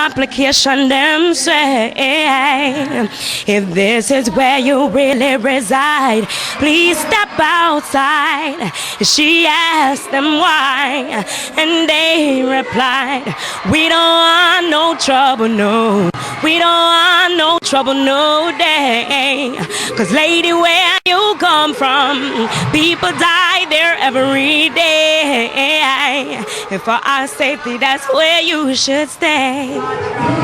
application, them say, if this is where you really reside, please step outside. She asked them why, and they replied, we don't want no trouble, no. We don't want no trouble, no day. Cause lady, where you come from, people die there every day. And for our safety, that's where you should stay.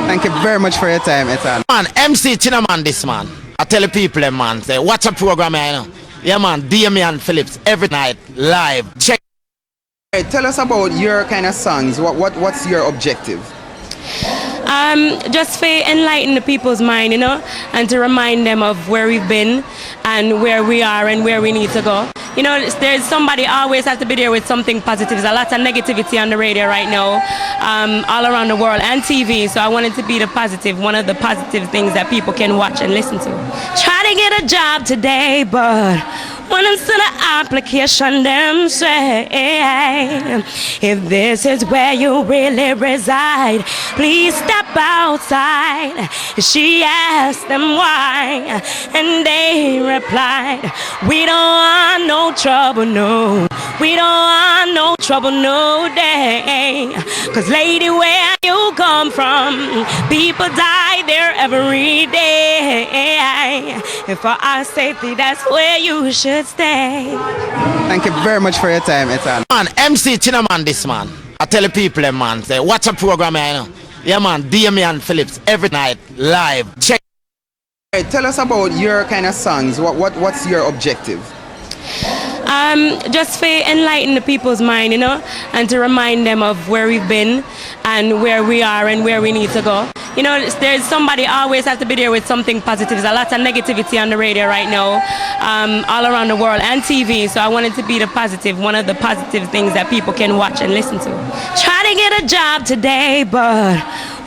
Thank you very much for your time, Ethan. Man, MC Chinaman this man. I tell the people, man, say, watch a program, you know. Yeah, man, Damian Phillips, every night, live. Check. Hey, tell us about your kind of songs. What's your objective? Just to enlighten the people's mind, you know, and to remind them of where we've been and where we are and where we need to go. You know, there's somebody always has to be there with something positive. There's a lot of negativity on the radio right now, all around the world, and TV. So I wanted to be the positive, one of the positive things that people can watch and listen to. Try to get a job today, but when it's to the application, them say, if this is where you really reside, please step outside. She asked them why, and they replied, we don't want no trouble, no. We don't want no trouble, no day. Cause lady, where you come from, people die there every day. And for our safety, that's where you should stay. Thank you very much for your time, Ethan. Man, MC Chinaman this man. I tell the people, man, say, watch a program, you know. Yeah, man, Damian Phillips, every night, live. Check. Hey, tell us about your kind of songs. What's your objective? Just to enlighten the people's mind, you know, and to remind them of where we've been and where we are and where we need to go. You know, there's somebody always has to be there with something positive. There's a lot of negativity on the radio right now, all around the world, and TV. So I wanted to be the positive, one of the positive things that people can watch and listen to. Try to get a job today, but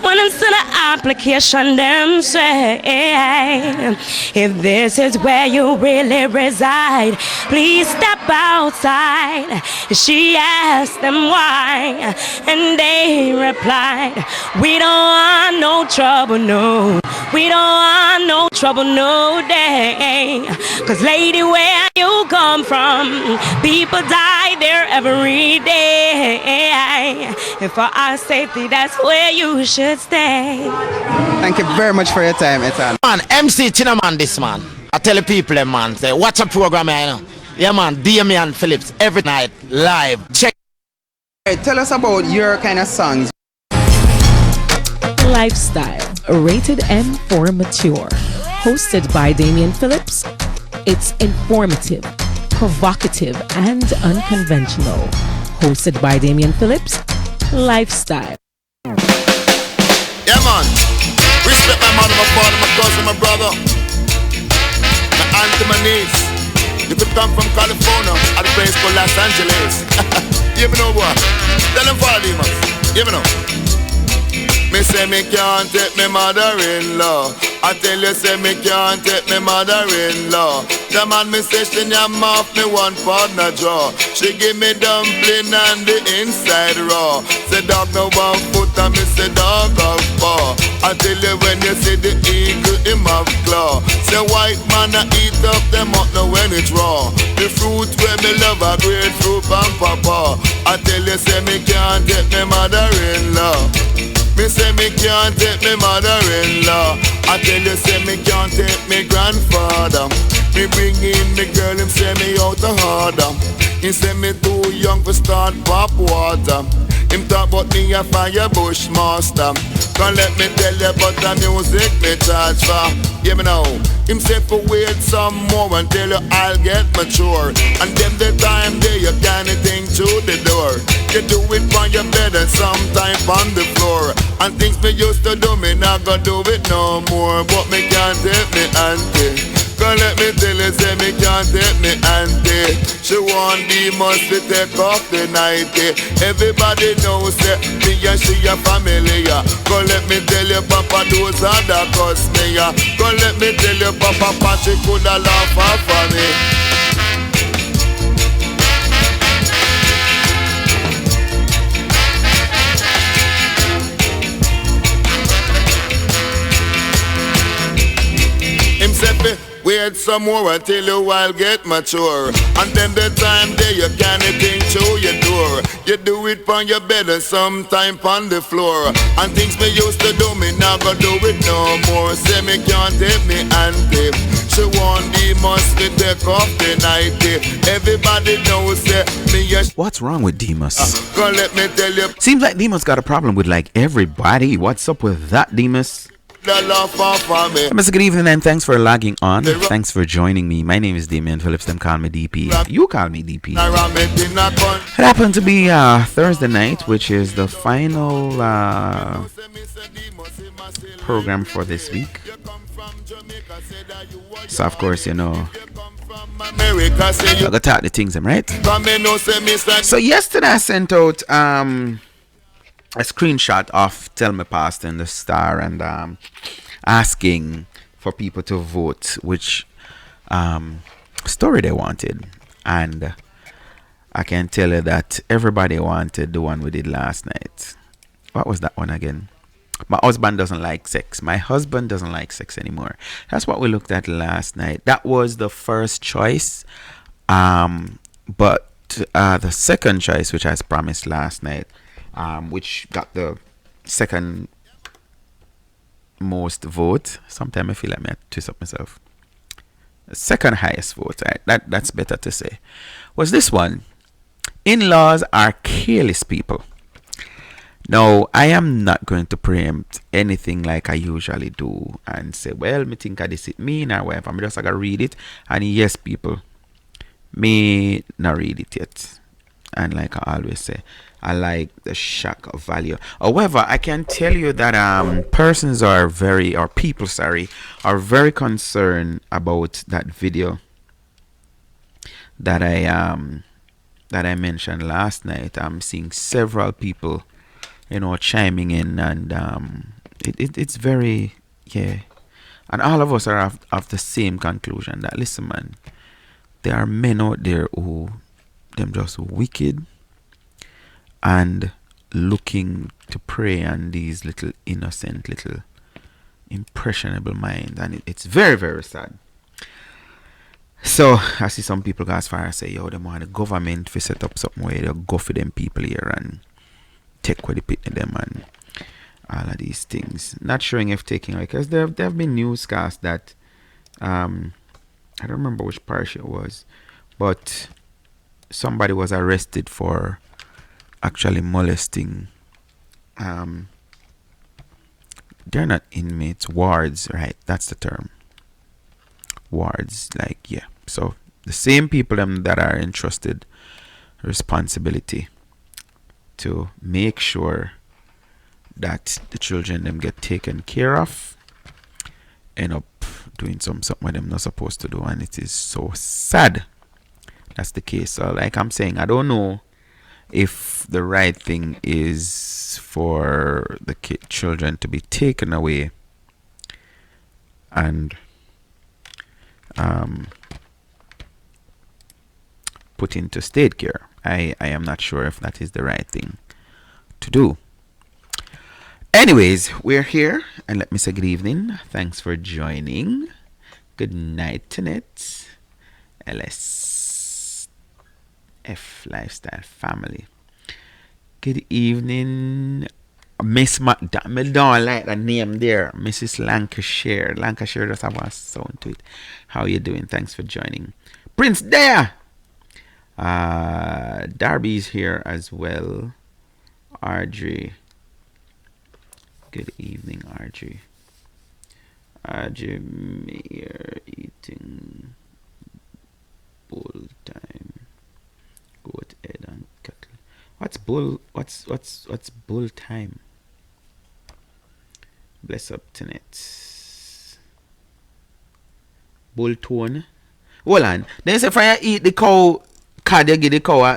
when it's to the application, them say, if this is where you really reside, please step outside. She asked them why, and they replied, we don't want no trouble, no. We don't want no trouble, no day. Cause lady, where you come from, people die there every day. And for our safety, that's where you should stay. Thank you very much for your time, Ethan. Man, MC Chinaman this man. I tell the people, man, say, watch a program, you know. Yeah, man, Damian Phillips, every night, live. Check. Hey, tell us about your kind of songs. Lifestyle, rated M for mature. Hosted by Damian Phillips. It's informative, provocative, and unconventional. Hosted by Damian Phillips. Lifestyle. Yeah, man. Respect my mother, my father, my cousin, my brother, my aunt and my niece. You could come from California at a place called Los Angeles. You know what? Tell them follow demons. You know. Me say me can't take me mother-in-law. I tell you say me can't take me mother-in-law. The man me say she yam off me one partner jaw. She give me dumpling and the inside raw. Say dog no one foot and me say dog have paw. I tell you when you see the eagle him have claw. Say white man a eat up them up now when it's raw. The fruit where me love a grapefruit and papa. I tell you say me can't take me mother-in-law. Me say me can't take me mother-in-law. I tell you say me can't take me grandfather. Me bring in the girl, him say me out the harder. He say me too young for start pop water. Him talk about me a firebush master. Can't let me tell you about the music me charge for. Yeah me now. Him say for wait some more until you I'll get mature. And then the time there you can't think through the door. You do it on your bed and sometime on the floor. And things me used to do me not gonna do it no more. But me can't take me auntie. Can't let me tell you, say me can't take me auntie. She want the must to take off the nightie. Everybody knows that me and she a family. Can't let me tell you, Papa, those are the cuss me. Can't let me tell you, Papa, Patrick coulda laugh off for me. get some more until you I'll get mature. And then the time there you can't think through your door. You do it on your bed and sometime on the floor. And things me used to do, me now go do it no more. Say me can't take me auntie. She want the must me take off the nightie. Everybody knows that me What's wrong with Demas? Go let me tell you. Seems like Demas got a problem with like everybody. What's up with that, Demas? Mr. Good evening and thanks for logging on. Thanks for joining me. My name is Damian Phillips. Them call me DP. You call me DP. It happened to be Thursday night, which is the final program for this week. So of course, you know, I gotta talk the things, right? So yesterday I sent out a screenshot of Tell Me Pastor in the Star and asking for people to vote which story they wanted, and I can tell you that everybody wanted the one we did last night. What was that one again? My husband doesn't like sex. My husband doesn't like sex anymore. That's what we looked at last night. That was the first choice, but the second choice, which I promised last night, which got the second most vote. Sometimes I feel like I twist up myself. The second highest vote, right? That's better to say, was this one. In-laws are careless people. Now, I am not going to preempt anything like I usually do and say, well, me think this it mean or whatever. I'm just going to read it. And yes, people, me not read it yet. And like I always say, I like the shock of value. However, I can tell you that people are very concerned about that video that I mentioned last night. I'm seeing several people, you know, chiming in, and it's very, yeah. And all of us are of the same conclusion that, listen, man, there are men out there who them just wicked and looking to prey on these little innocent, little impressionable minds, and it's very, very sad. So I see some people go as far as say, yo, they want the government to set up something where they'll go for them people here and take where they pit them and all of these things. Not showing if taking away, because there have been newscasts that I don't remember which parish it was, but somebody was arrested for actually molesting. They're not inmates, wards, right? That's the term. Wards, like, yeah. So the same people that are entrusted responsibility to make sure that the children them get taken care of end up doing something where them not supposed to do, and it is so sad that's the case. So like I'm saying, I don't know if the right thing is for the children to be taken away and put into state care. I am not sure if that is the right thing to do. Anyways, we're here, and let me say good evening. Thanks for joining. Good night, Tanet. LSF Lifestyle Family. Good evening, Miss McDonald. Don't like the name there, Mrs. Lancashire. Lancashire does have a sound to it. How you doing? Thanks for joining. Prince there. Darby's here as well. Audrey. Good evening, Audrey. Audrey Mayer eating bull time. Goat head and cattle. What's bull? What's bull time? Bless up tonight. Bull tone. Hold on. Then say if I eat the cow, card you give the cow.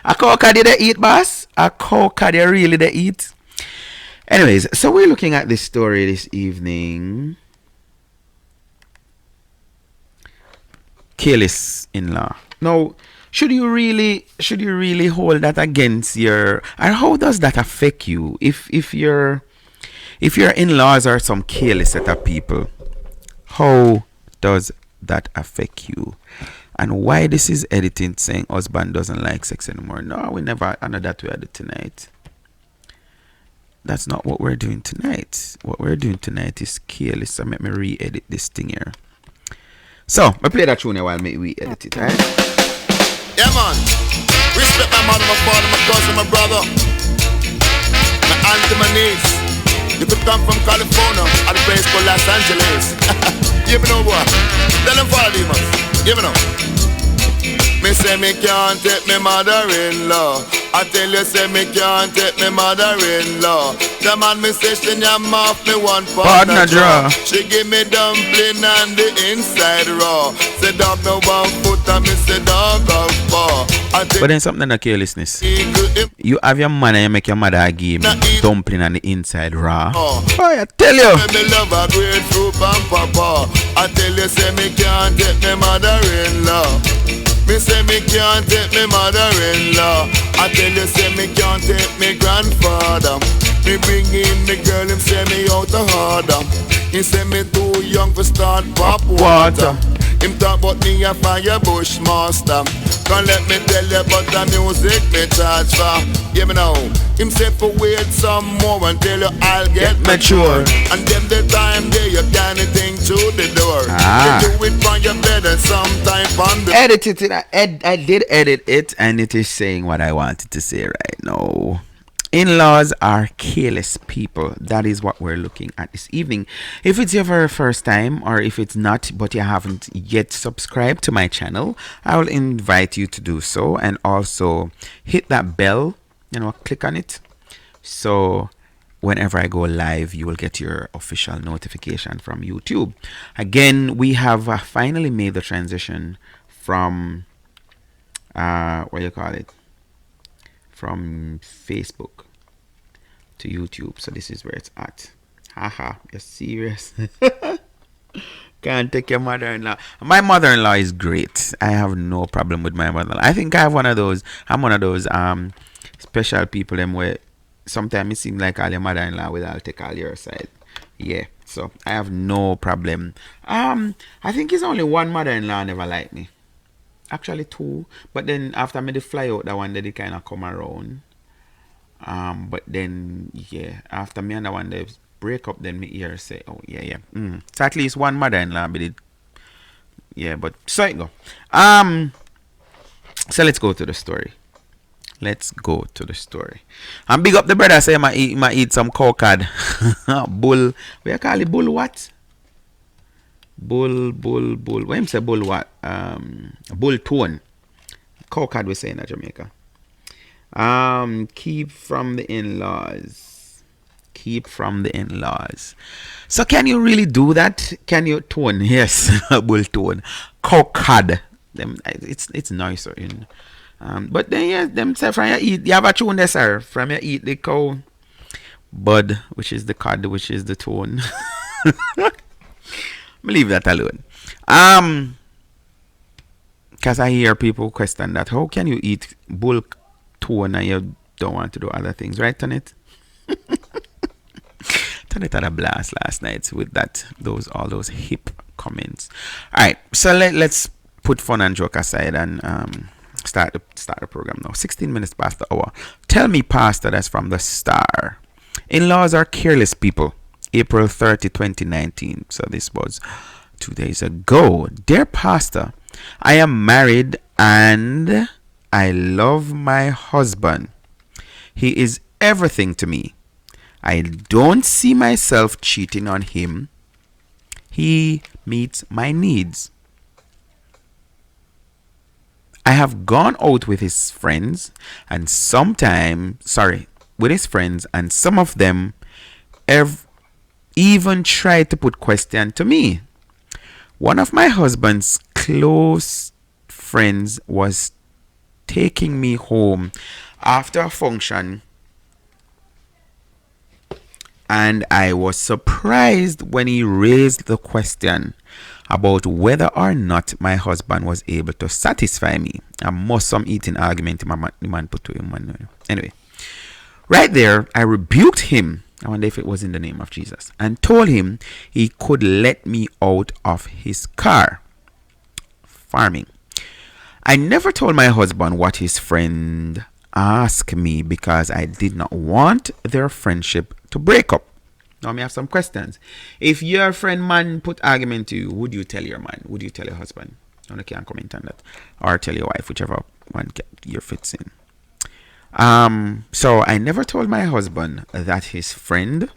A cow card they eat, boss. A cow card you really they eat. Anyways, so we're looking at this story this evening. Careless in-law. Now, should you really hold that against your, and how does that affect you if your in-laws are some careless set of people? How does that affect you? And why this is editing saying husband doesn't like sex anymore? No, we never. I know that we had it tonight. That's not what we're doing tonight. What we're doing tonight is careless. So let me re-edit this thing here. So I play that tune while me re-edit it, right? Yeah, man. Respect my mother, my father, my cousin, my brother, my aunt and my niece. You could come from California at a place called Los Angeles. You know what? Tell them follow you, man. You know. Me say me can't take me mother-in-law. I tell you say me can't take me mother-in-law. The man me say she nyam off me one partner draw. She give me dumpling and the inside raw. Say dog no one foot and me say dog of paw. But then something like carelessness. You have your man and you make your mother give me dumpling and the inside raw. Oh, I tell you. Me love a great fruit and papa. I tell you say me can't take me mother-in-law. Me say me can't take me mother-in-law. I tell you say me can't take me grandfather. Me bring in me girl, him say me out of order. He say me too young for start pop water. Him talk about me a fire bush master. Can't let me tell you about the music me charge for. Yeah me now. Him say for wait some more until you I'll get mature. And them the time there you can't think through the door. You do it on your bed and sometime on the edited it. I did edit it and it is saying what I wanted to say right now. In-laws are careless people. That is what we're looking at this evening. If it's your very first time or if it's not but you haven't yet subscribed to my channel, I will invite you to do so and also hit that bell, click on it. So whenever I go live, you will get your official notification from YouTube. Again, we have finally made the transition from from Facebook to YouTube. So this is where it's at. Haha, you're serious? Can't take your mother-in-law. My mother-in-law is great. I have no problem with my mother-in-law. I think I'm one of those special people them where sometimes it seems like all your mother-in-law will I'll take all your side. Yeah, so I have no problem. I think it's only one mother-in-law never liked me. Actually two, but then after me they fly out, that one they kind of come around. But then yeah, after me and that one they break up, then me hear say, oh yeah. So at least one mother-in-law be did. Yeah, but so it go. So let's go to the story. And big up the brother say I eat some cow cod. Bull. We call it bull what? Bull. What him say bull what? Bull tone. Cow cod we say in Jamaica. Keep from the in-laws. So can you really do that? Can you tone? Yes, bull tone. Cow cod. It's nicer in. But then yeah, them say from you eat. You have a tune there, sir. From you eat the cow bud, which is the cod, which is the tone. Leave that alone. Because I hear people question that. How can you eat bull tone and you don't want to do other things, right, Tanit? Tanit had a blast last night with all those hip comments. All right, so let's put fun and joke aside and start the program now. 16 minutes past the hour. Tell me, Pastor, that's from the Star. In-laws are careless people. April 30, 2019. So this was 2 days ago. Dear Pastor, I am married and I love my husband. He is everything to me. I don't see myself cheating on him. He meets my needs. I have gone out with his friends and some of them even tried to put question to me. One of my husband's close friends was taking me home after a function, and I was surprised when he raised the question about whether or not my husband was able to satisfy me. I must some eating argument the man put to him. Anyway, right there, I rebuked him I wonder if it was in the name of Jesus, and told him he could let me out of his car. Farming. I never told my husband what his friend asked me because I did not want their friendship to break up. Now, I have some questions. If your friend man put argument to you, would you tell your man? Would you tell your husband? You can't comment on that. Or tell your wife, whichever one your fits in. So I never told my husband that his friend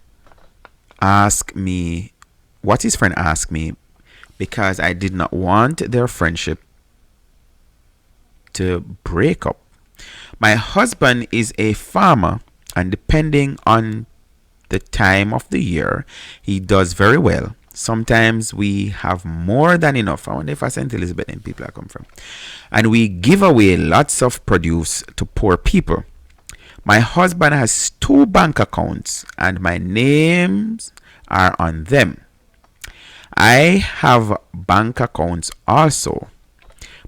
asked me what his friend asked me because I did not want their friendship to break up. My husband is a farmer, and depending on the time of the year, he does very well. Sometimes we have more than enough. I wonder if I St. Elizabeth and people I come from. And we give away lots of produce to poor people. My husband has 2 bank accounts and my names are on them. I have bank accounts also,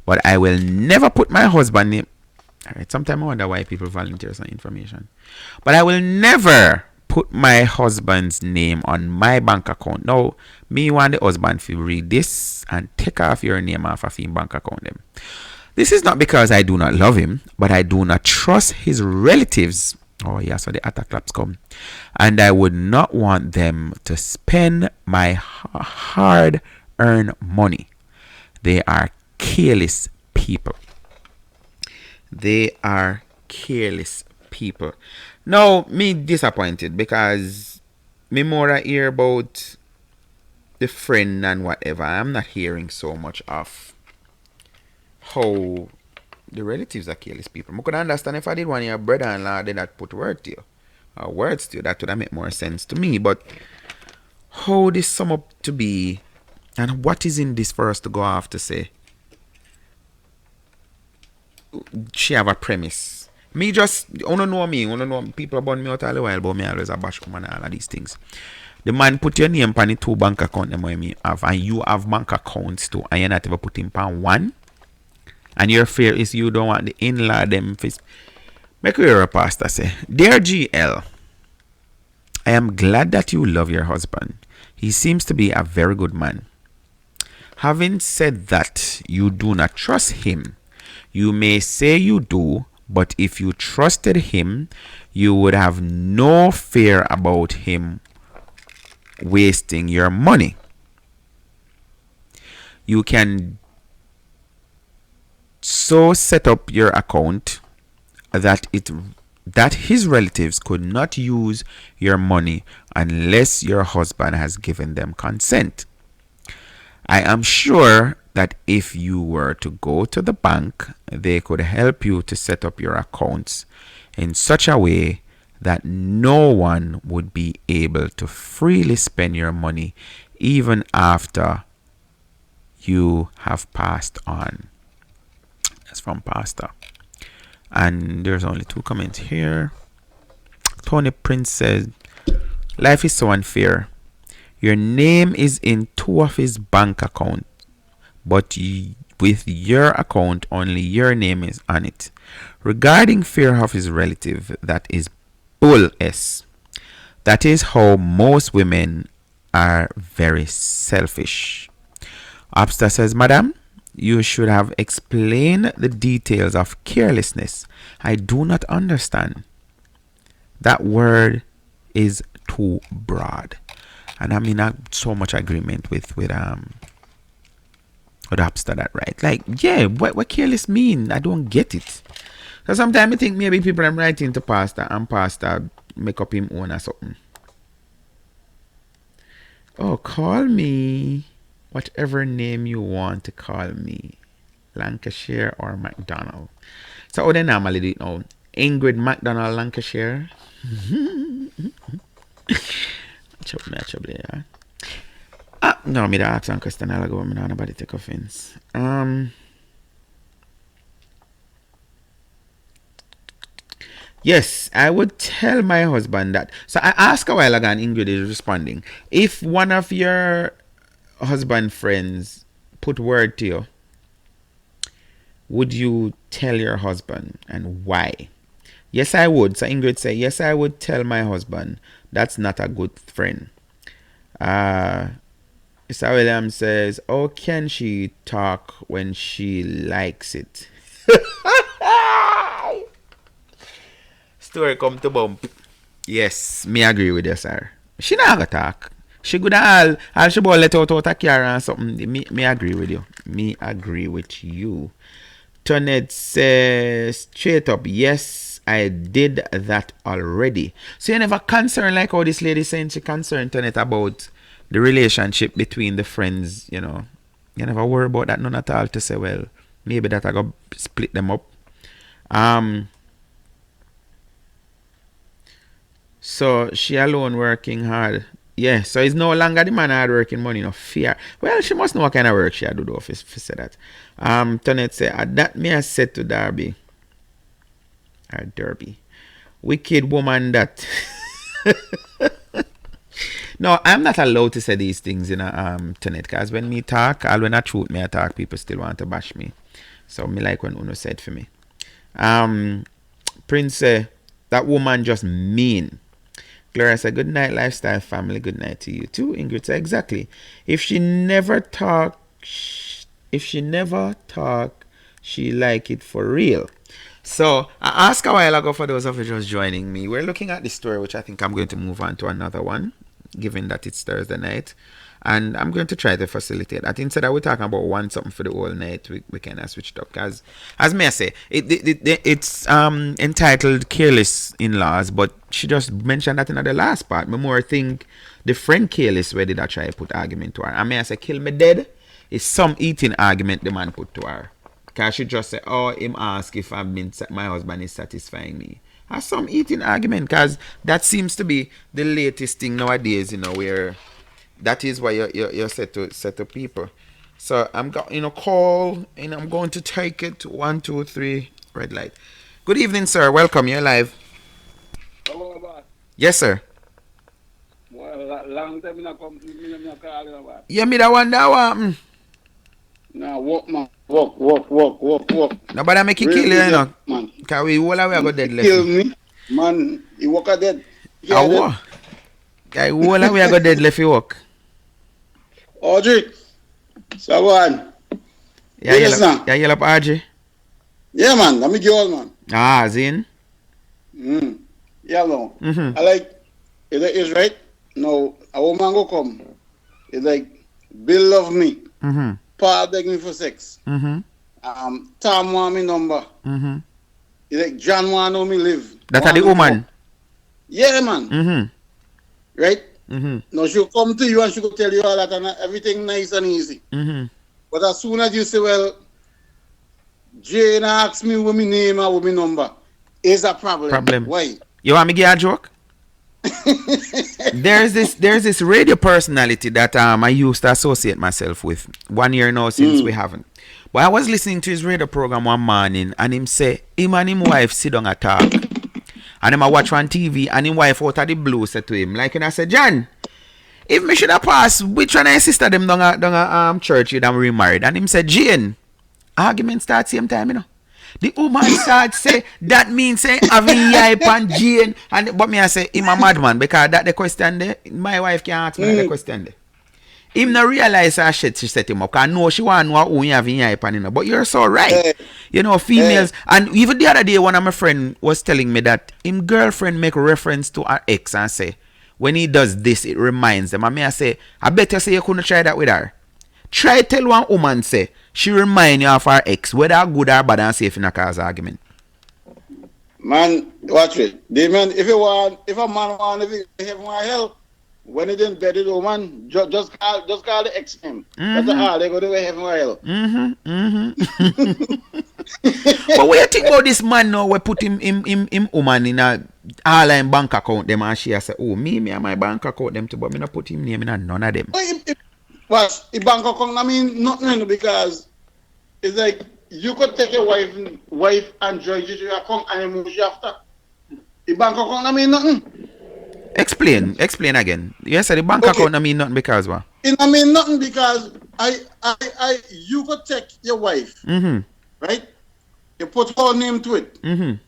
but I will never put my husband's name. Alright, sometimes I wonder why people volunteer some information. But I will never put my husband's name on my bank account. Now, me want the husband to read this and take off your name off of his bank account. Them. This is not because I do not love him, but I do not trust his relatives. Oh, yeah, so the attack claps come. And I would not want them to spend my hard-earned money. They are careless people. They are careless people. Now, me disappointed because me more hear about the friend and whatever. I'm not hearing so much of how the relatives are careless people. I could understand if I did one of your brother-in-law did not put word to you. Or words to you. That would have made more sense to me. But how this sum up to be, and what is in this for us to go off to say? She have a premise. Me just, wanna know people about me out all the while, but me always a bash woman and all of these things. The man put your name on the 2 bank accounts them me have, and you have bank accounts too, and you not ever put him on one. And your fear is you don't want the in-law them face. Make your pastor say, Dear GL, I am glad that you love your husband. He seems to be a very good man. Having said that, you do not trust him. You may say you do, but if you trusted him, you would have no fear about him wasting your money. You can so set up your account that his relatives could not use your money unless your husband has given them consent. I am sure that if you were to go to the bank, they could help you to set up your accounts in such a way that no one would be able to freely spend your money even after you have passed on. That's from Pastor. And there's only 2 comments here. Tony Prince says, life is so unfair. Your name is in 2 of his bank accounts, but with your account, only your name is on it. Regarding fear of his relative, that is bull s. That is how most women are very selfish. Abster says, Madam, you should have explained the details of carelessness. I do not understand. That word is too broad. And I'm in so much agreement with Abster that right. Like, yeah, what careless mean? I don't get it. So sometimes I think maybe people are writing to Pastor and Pastor make up him own or something. Oh, call me whatever name you want to call me. Lancashire or McDonald. So how they normally do it now? Ingrid McDonald Lancashire. No, me ask some question I'll go. Me not nobody take offense. Yes, I would tell my husband that. So I asked a while ago and Ingrid is responding. If one of your husband friends put word to you, would you tell your husband and why? Yes, I would. So Ingrid said, yes, I would tell my husband, That's not a good friend. Mr. Williams says, "How can she talk when she likes it?" Story come to bump. Yes, me agree with you, sir. She not gonna talk. She could all she about let out a car and something. Me agree with you. Me agree with you. Tonette says straight up, yes, I did that already. So you never concerned like how this lady saying she concerned Tonette about the relationship between the friends, you know. You never worry about that none at all to say, well, maybe that I go split them up. So she alone working hard. Yeah, so it's no longer the man hard working money, no fear. Well, she must know what kind of work she do if say that. Tonette say, that me I said to Derby. Derby. Wicked woman that. No, I'm not allowed to say these things in Tonette, because when me talk, all when I truth me I talk, people still want to bash me. So me like when Uno said for me. Prince say, that woman just mean. Gloria said, good night, lifestyle family. Good night to you too. Ingrid said, exactly. If she never talk, she like it for real. So I asked a while ago for those of you just joining me. We're looking at this story, which I think I'm going to move on to another one, given that it's Thursday night. And I'm going to try to facilitate that. Instead of we talking about one something for the whole night, we kind of switched up. Because, as may I say, it's entitled Careless In-laws, but she just mentioned that in the last part. Me more think the friend Careless, where did I try to put argument to her? And may I say, kill me dead, is some eating argument the man put to her. Because she just say, oh, him ask if my husband is satisfying me. That's some eating argument, because that seems to be the latest thing nowadays, you know, where... That is why you're set to people. So I'm call and I'm going to take it. 1, 2, 3, red light. Good evening, sir. Welcome. You're live. Hello, boss. Yes, sir. Well, long time I come to call you. Yeah, me that one that one. Now walk, man. Walk. Nobody make you kill you, you know. Man. Can we all away go dead left? Kill me, man. You walk a dead. Yeah, what? Guy, all away go dead left you walk. Audrey, so go on. Yeah, yell up Audrey. Yeah, man. I'm a girl, man. Ah, Zin. Yeah, no. I like, it's right. No, a woman go come. It's like, Bill love me. Paul beg me for sex. Tom want me number. It's like, John want know me live. That are the woman. Yeah, man. Right? Now she'll come to you and she'll tell you all that and everything nice and easy. But as soon as you say, well, Jane asks me what my name and what my number, is a problem. Why? You want me to get a joke? There's this radio personality that I used to associate myself with 1 year now since we haven't. But I was listening to his radio program one morning and him say him and him wife sit down and talk. And him a watch on TV and him wife out of the blue said to him, like, and I said, John, if me should have passed, which one of your sister them down a church you done remarried? And him said, Jane, argument start same time, you know. The woman start say that means say having yipe and Jane, and but me I say him a madman because that the question there, my wife can't ask me that the question there. Him not realize her shit she set him up. Cause no, she want to know who you have in yipe and you know. But you're so right. You know, females and even the other day one of my friend was telling me that him girlfriend make reference to her ex and say when he does this it reminds them. And me I say, I better say you couldn't try that with her. Try tell one woman say she remind you of her ex, whether good or bad, and say if you not cause argument. Man, watch it. The man, if a man want to have more help, when he didn't bed with a woman, just call the ex him. That's all they go to have more help. But what you think about this man now? We put him woman in a all-line bank account. Them and she say, oh me and my bank account them too, but me not put him name in none of them. But the bank account, I mean, nothing because it's like you could take your wife and join you to your account and you move after. The bank account, I mean, nothing. Explain again. You said the bank account, I mean nothing because what? I mean nothing because you could take your wife, right? You put her name to it, and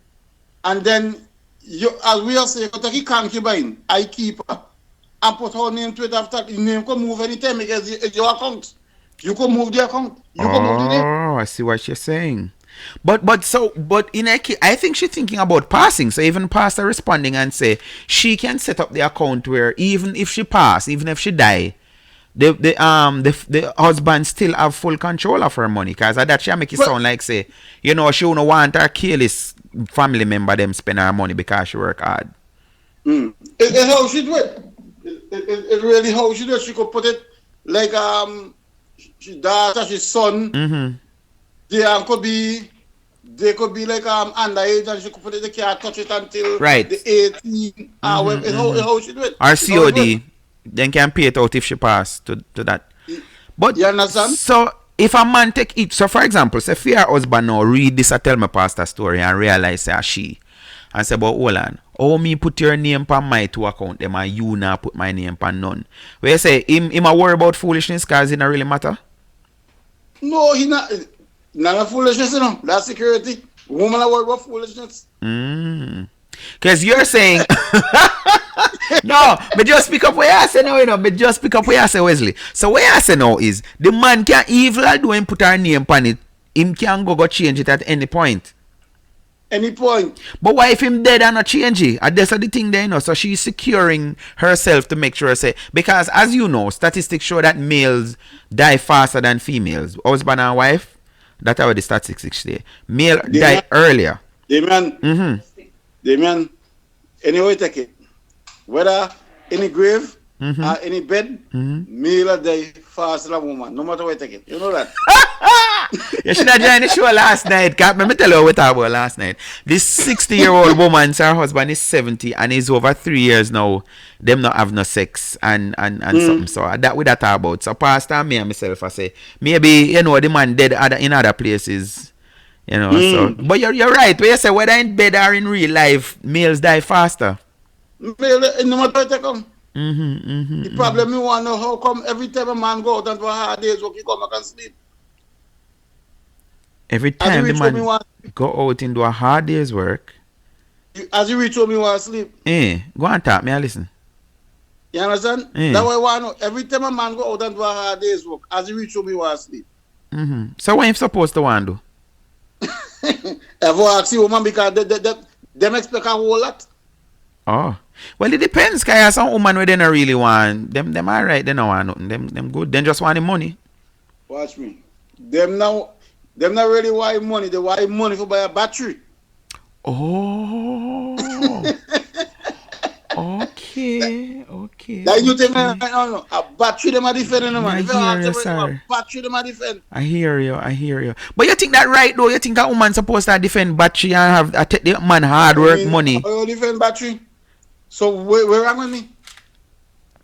then you, as we are saying, you take a concubine, I keep her, and put her name to it after the name can move anytime because it's your account. You can move the account. You can move the name. Oh, I see what you're saying. But in a case, I think she's thinking about passing. So even pastor responding and say she can set up the account where even if she pass, even if she die, the husband still have full control of her money. Cause that she make it sound like say, you know, she won't want her careless family member them spend her money because she work hard. It's how she do it. It really how she do it. She could put it like she daughter, she son. They could be like underage and she could put it, they can't touch it until the 18. How she do it? Or COD, then can pay it out if she pass to that. But you understand? So if a man take it, so for example, say if your husband now read this Tell Me Pastor story and realize say she and say, but hold on, how me put your name on my two account them and you now put my name on none? Where you say him a worry about foolishness because it don't really matter? No, he not. None of foolishness, you know. That's security. Woman are worried about foolishness. Because you're saying no, but just pick up what I say now, you know. But just pick up what I say, Wesley. So what I say now is the man can evil do him put her name on it. Him can go change it at any point. Any point. But why if him dead and not change it? That's the thing there, you know. So she's securing herself to make sure say, because as you know, statistics show that males die faster than females. Husband and wife. That's how the statistics say. Male die earlier. Damian, anyway, take it. Whether in the grave or in the bed, male die faster than woman. No matter where you take it. You know that? You should have joined the show last night. Let me tell you what we talked about last night. This 60-year-old woman, her husband is 70 and is over 3 years now. Them not have no sex and something. So that we that talk about. So pastor and me and myself I say, maybe, you know, the man dead in other places. You know, so but you're right. When you say whether in bed or in real life, males die faster. Male, no matter where they come. The problem you want to know how come every time a man go out and do a hard day's work, he come back and sleep. Every time the man go out and do a hard day's work. As you reach home, you want to sleep. Go and talk, me I listen. You understand? That's why I want to know. Every time a man go out and do a hard day's work, as you reach home, you want to sleep. So what you supposed to want to do? Ever ask you, woman, because them expect a whole lot. Oh. Well, it depends, because some woman where they don't really want, them all right, they don't want nothing. Them good, they just want the money. Watch me. Them not really want money, they want money for buy a battery. Oh. Okay. That you think no. A battery them are defending them. I hear you, sir. Battery them are defend. I hear you. But you think that right though? You think a woman supposed to defend battery and have take the man hard work money? You defend battery. So where wrong with me?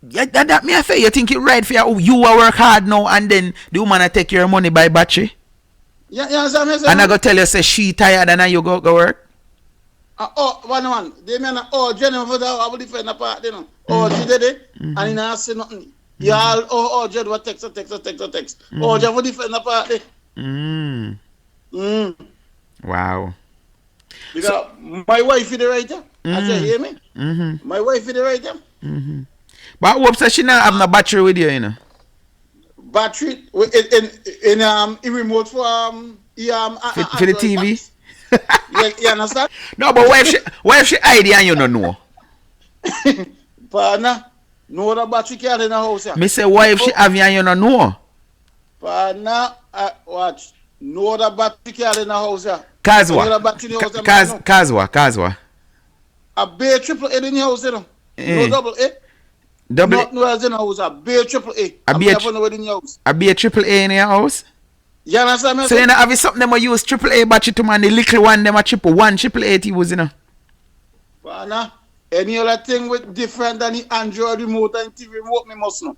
Yeah, that me I say you think it right for you work hard now and then the woman a take your money by battery? Yeah, understand me? And I go tell you say she tired and now you go work? One. They mean Jenny for that I will defend the part, you know. She did it and he not say nothing. Yeah, Jen what text. Jen for defend the part. Wow. Because my wife is the writer. I say, hear me? My wife is the writer. But I hope so she not have no battery with you, you know. Battery in remote for the TV? You understand? No, but why if she hide and you don't know? Partner, no other battery can in the house. Yeah. Me say why if she have you and you don't know? Partner, watch. No other battery can in the house. Yeah. Kazwa. A bare triple A in the house, you know. No double A. No else in the house. A bare triple A. A bare triple A in your house? You understand me? So you know have something them use triple A battery to man the little one them a triple A to use, you know. Partner, any other thing with different than the Android remote and TV remote me must know.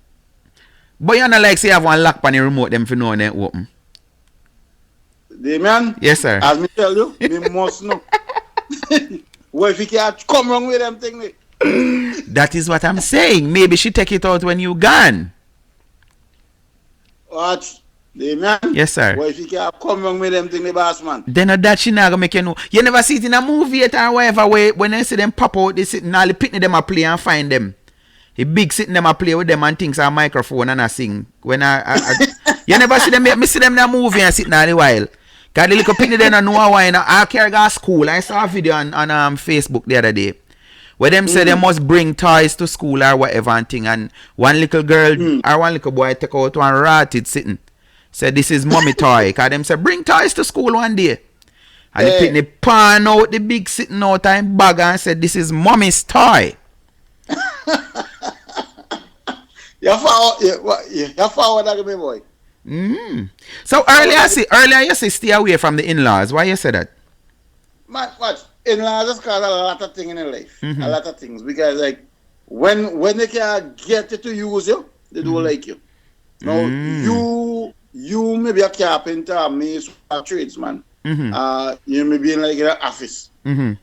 But you not like say you have one lock on the remote them for knowing they open. Man. Yes, sir. As me tell you, me must know. Well, if you can't come wrong with them thing. That is what I'm saying. Maybe she take it out when you gone. Watch. man. Yes, sir. But if you can't come wrong with them thing, the boss man. Then that she not gonna make you know. You never see it in a movie yet or whatever way when they see them pop out, they sit all the pitney them a play and find them. The big sitting them a play with them and things a microphone and a sing. When you never see them, me see them in a movie and sitting all the while. Cause the little pitney them know why I carry go to school. I saw a video on Facebook the other day. Where them say they must bring toys to school or whatever and thing, and one little girl or one little boy take out one rat it sitting. Said this is mommy toy. Cause them say bring toys to school one day. And the pitney pan out the big sitting out and bag and said this is mommy's toy. You forward that me boy. So earlier you say stay away from the in-laws. Why you say that? Man, watch. In-laws just cause a lot of things in their life. A lot of things. Because like when they can get you to use you, they don't like you. Now you may be a carpenter, me a tradesman. You may be in like an office. A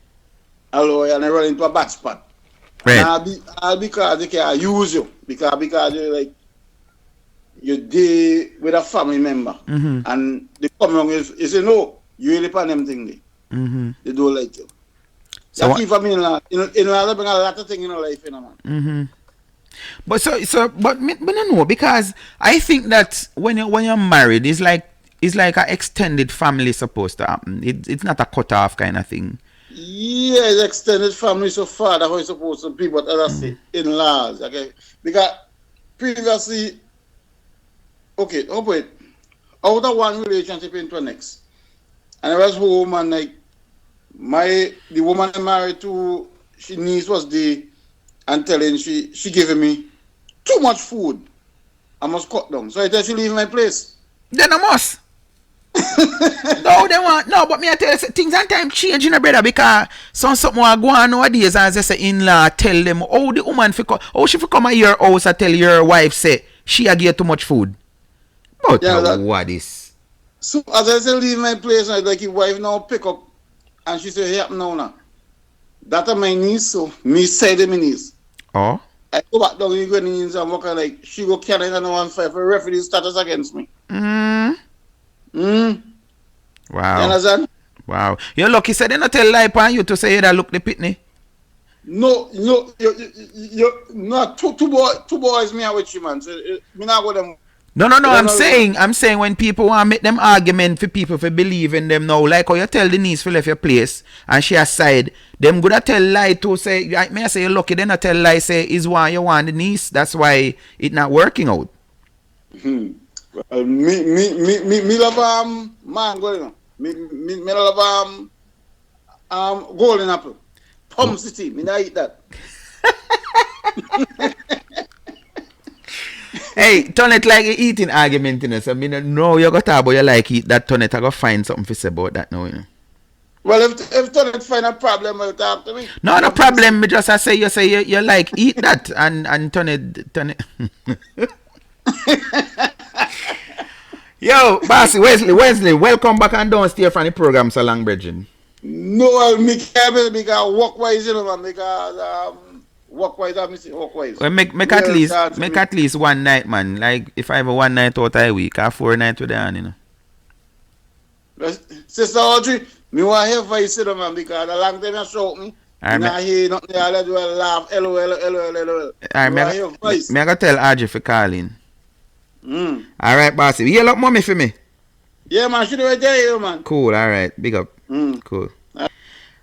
lawyer and I run into a bad spot. Right. All because they can use you. Because you're like you deal with a family member. And they come along is say no, you really pan them thing there. They don't like you. So keep from in-laws bring a lot of things in your life, you know, man. But me don't know, because I think that when you're married, it's like an extended family supposed to happen. It's not a cut off kind of thing. Yeah, it's extended family so far that's how it's supposed to be, but as I say, in-laws, okay? Because previously, okay, out of one relationship into the next. And I was home and like the woman I married to, she niece was there and telling she giving me too much food. I must cut down. So I tell she leave my place. Then I must. But me I tell you, things and time changing, brother, because something will go on nowadays as they say in-law tell them the woman she come at your house and tell your wife say she give too much food. But what is? So as I say leave my place, I like your wife now pick up and she say, hey, now. That are my niece, so me say them my niece. Oh. I go back down in the niece and work like she go carry and 1-5 for refugee status against me. Wow. You understand? Wow. You're lucky said they not tell lie upon you to say you that look the pitney. No, you two boys me with you, man. So me not go them. No. I'm saying when people want to make them argument for people for believe in them now, like how you tell the niece to left your place and she aside, them gonna tell lie to say, may I say you're lucky, then I tell lie say is why you want the niece. That's why it not working out. Me love mango, you know. Me love golden apple. Plum City, me not eat that. Hey, turn it like eating argument, you know. So, I know you got to talk about you like eat that turn it. I got to find something to say about that now, you know. Well, if turn it find a problem, will talk to me. No problem. Me just I say you like eat that and turn it. Yo, Bossy Wesley, welcome back and don't stay from the program so long, Bridget. No, me can't because work-wise, you know, man, because work-wise, I'm missing work-wise. Well, make at least one night, man. Like, if I have a one night out a week, I have 4 nights with them, you know. Sister Audrey, me want to hear voice, you know, man, because a long time you shout me. I hear nothing, I do a laugh, LOL. I gotta tell Audrey for calling. Alright, Bossy. You look mommy for me? Yeah, man. She do it there, man. Cool. Alright. Big up. Cool.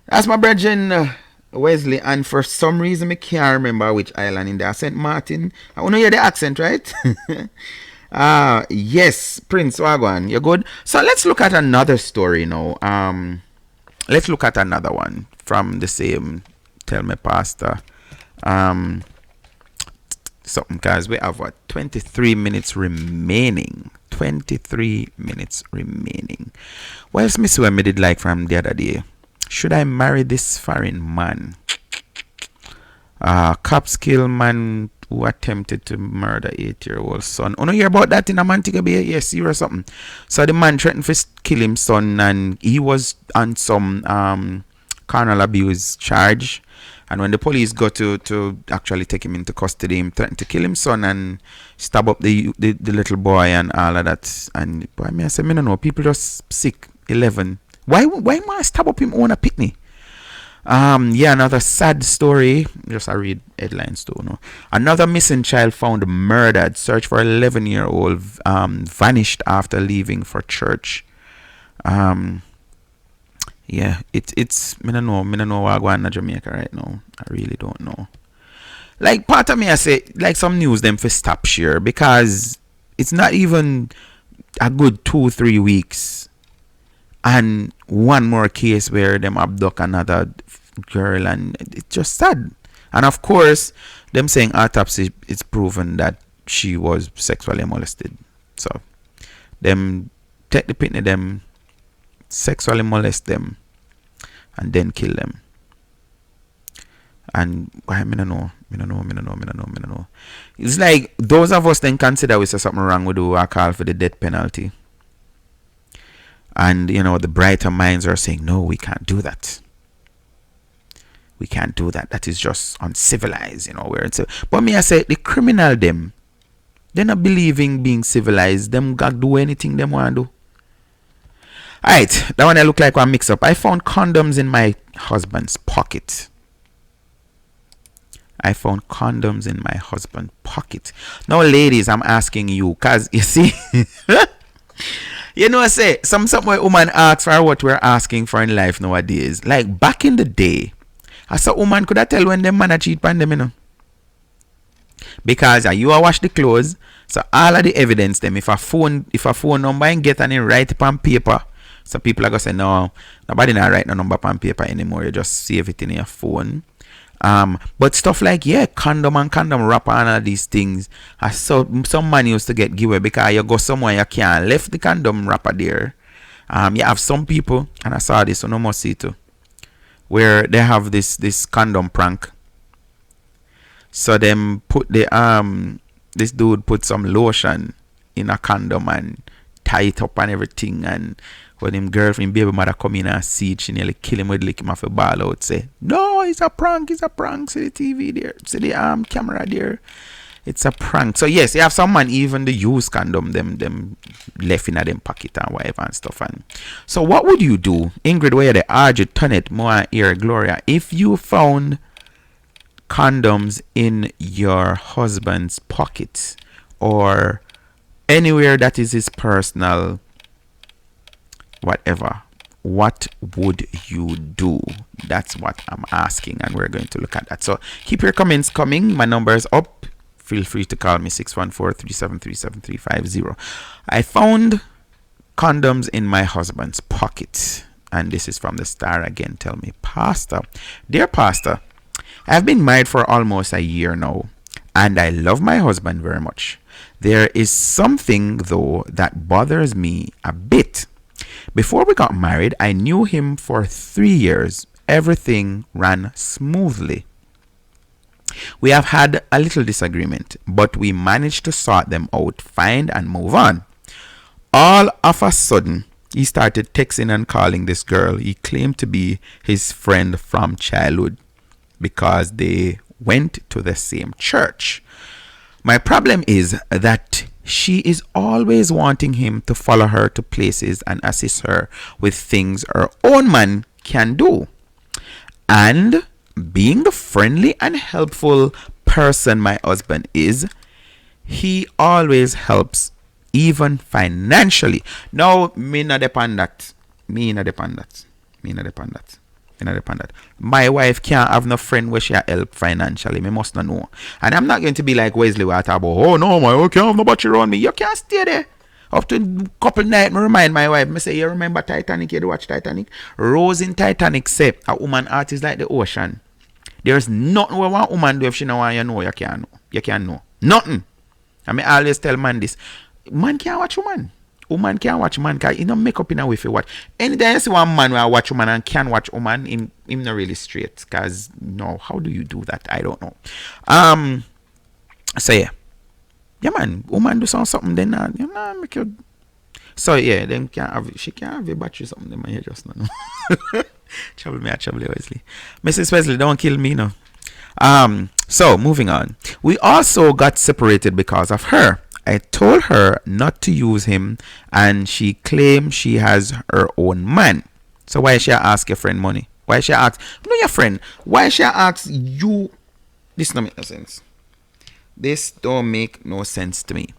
That's my brethren Wesley. And for some reason, I can't remember which island in there. St. Martin. I want to hear the accent, right? Yes. Prince Wagwan. You're good? So let's look at another story now. Let's look at another one from the same Tell Me Pastor. Something, guys. We have 23 minutes remaining. 23 minutes remaining. What else Miss Wemmy did like from the other day? Should I marry this foreign man? Cops kill man who attempted to murder 8-year-old son. Oh, no, hear about that in a Montego Bay? Yes, you or something. So the man threatened to kill his son and he was on some carnal abuse charge. And when the police go to actually take him into custody, him threatened to kill his son and stab up the little boy and all of that. And boy, I say, I don't know, people just sick. 11. Why must I stab up him own a pitney? Yeah, another sad story. Just I read headlines too. No, another missing child found murdered. Search for 11-year-old vanished after leaving for church. Yeah, it's me no know what going on in Jamaica right now. I really don't know. Like part of me I say like some news them for stop share because it's not even a good 2-3 weeks and one more case where them abduct another girl and it's just sad. And of course them saying autopsy it's proven that she was sexually molested. So them take the pitney them sexually molest them and then kill them. And I don't know. It's like those of us then consider we say something wrong, we do a call for the death penalty. And you know the brighter minds are saying no, we can't do that. We can't do that. That is just uncivilized, you know. Where it's but me I say the criminal them, they're not believing being civilized. Them got do anything them want to do. Alright, that one I look like one mix up. I found condoms in my husband's pocket. Now, ladies, I'm asking you, cause you see, you know, I say some woman asks for what we're asking for in life nowadays. Like back in the day, I saw woman could I tell when them man a cheat on them, you know. Because you a wash the clothes, so all of the evidence them. If a phone number and get and write it on paper. So people are gonna say no, nobody not write no number on paper anymore. You just save it in your phone. But stuff like condom and condom wrapper and all these things. I saw some man used to get giveaway because you go somewhere you can't left the condom wrapper there. You have some people, and I saw this on no more see too, where they have this condom prank. So them put the this dude put some lotion in a condom and tie it up and everything, and when him girlfriend baby mother come in and see it, she nearly kill him with lick him off a ball out, say no, it's a prank, see the TV there, see the camera there, it's a prank. So yes, you have some man even the used condom them left in them pocket and whatever and stuff. And so what would you do, Ingrid, where the Arjun Tunnet Moa Ear Gloria, if you found condoms in your husband's pocket or anywhere that is his personal whatever, what would you do? That's what I'm asking, and we're going to look at that. So keep your comments coming. My number is up. Feel free to call me 614-373-7350. I found condoms in my husband's pocket, and this is from the Star again. Tell me, Pastor, dear Pastor, I've been married for almost a year now, and I love my husband very much. There is something though that bothers me a bit. Before we got married, I knew him for 3 years. Everything ran smoothly. We have had a little disagreement, but we managed to sort them out, find and move on. All of a sudden, he started texting and calling this girl he claimed to be his friend from childhood because they went to the same church. My problem is that she is always wanting him to follow her to places and assist her with things her own man can do. And being the friendly and helpful person my husband is, he always helps, even financially. Now, me not depend that. My wife can't have no friend where she help financially. Me must not know. And I'm not going to be like Wesley where I talk about, oh no, my wife can't have nobody around me. You can't stay there. Up to a couple nights, me remind my wife, me say, you remember Titanic? You watch Titanic? Rose in Titanic said, a woman heart is like the ocean. There's nothing where one woman do if she know what you know, you can't know. You can't know. Nothing. I mean, I always tell man this. Man can't watch woman. Woman can't watch man because he don't make up in a way for watch. Anytime you see one man who watch woman and can watch woman, him not really straight. Because, no, how do you do that? I don't know. So, yeah. Yeah, man. Woman do something, then, make you... So, yeah, then she can't have a battery something, then, man, you just not know. Trouble me, Wesley. Mrs. Wesley, don't kill me, no. So moving on. We also got separated because of her. I told her not to use him, and she claimed she has her own man. So why should I ask your friend money? Why should I ask? No, your friend. Why should I ask you? This don't make no sense. This don't make no sense to me.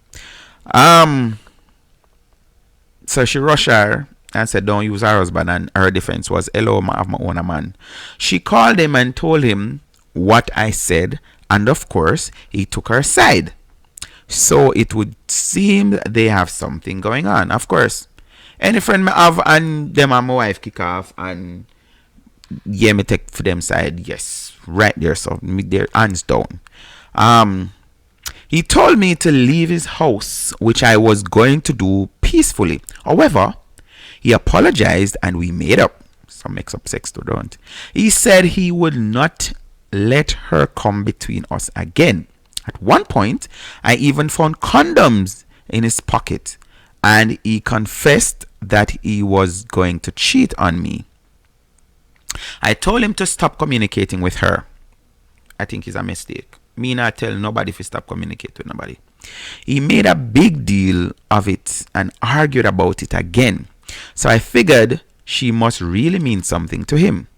So she rushed her and said, don't use her husband, and her defense was, hello, I have my own man. She called him and told him what I said, and of course, he took her side. So it would seem they have something going on. Of course, any friend I have and them and my wife kick off, and yeah, me take for them side, yes, right there, so their hands down. He told me to leave his house, which I was going to do peacefully. However, he apologized and we made up. Some mix up sex too, don't. He said he would not let her come between us again. At one point, I even found condoms in his pocket, and he confessed that he was going to cheat on me. I told him to stop communicating with her. I think it's a mistake. Me not tell nobody if he stop communicate with nobody. He made a big deal of it and argued about it again. So I figured she must really mean something to him.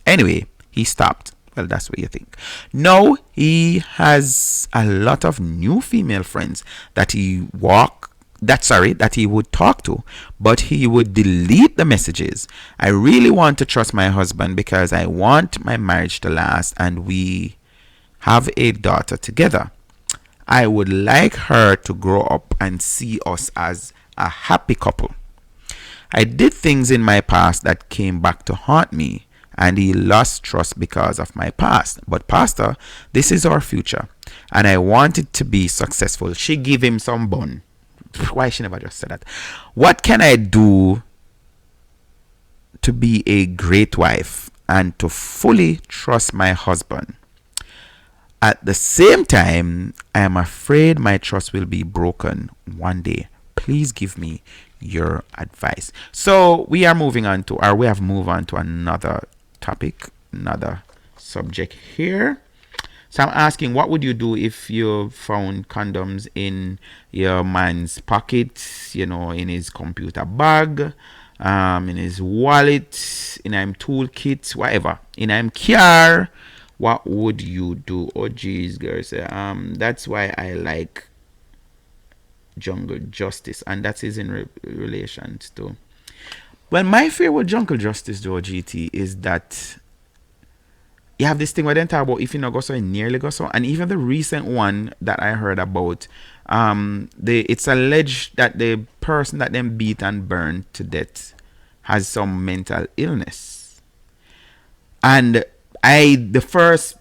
Anyway, he stopped. Well, that's what you think. Now he has a lot of new female friends that he would talk to, but he would delete the messages. I really want to trust my husband because I want my marriage to last and we have a daughter together. I would like her to grow up and see us as a happy couple. I did things in my past that came back to haunt me, and he lost trust because of my past. But Pastor, this is our future, and I want it to be successful. She give him some bun. Why she never just said that? What can I do to be a great wife and to fully trust my husband? At the same time, I am afraid my trust will be broken one day. Please give me your advice. So we have moved on to another topic, another subject here. So I'm asking, what would you do if you found condoms in your man's pocket, in his computer bag, in his wallet, in his toolkit, whatever, in his car? What would you do? Oh, geez, girls. That's why I like jungle justice, and that is in relation to. Well, my fear with jungle justice, though, GT, is that you have this thing where they talk about if you not go so, you nearly go so, and even the recent one that I heard about, it's alleged that the person that them beat and burned to death has some mental illness, and the first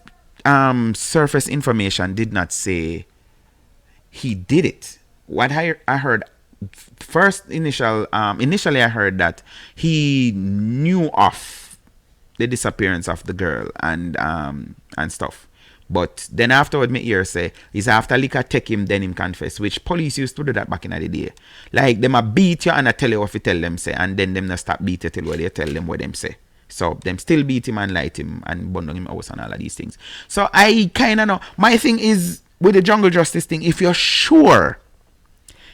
surface information did not say he did it. What I heard initially I heard that he knew of the disappearance of the girl and stuff. But then afterward, me hear say is after liquor take him, then him confess, which police used to do that back in the day. Like them a beat you and I tell you what you tell them say, and then them not stop beat you till what they tell them what them say. So them still beat him and light him and bundle him out and all of these things. So I kind of know. My thing is with the jungle justice thing, if you're sure,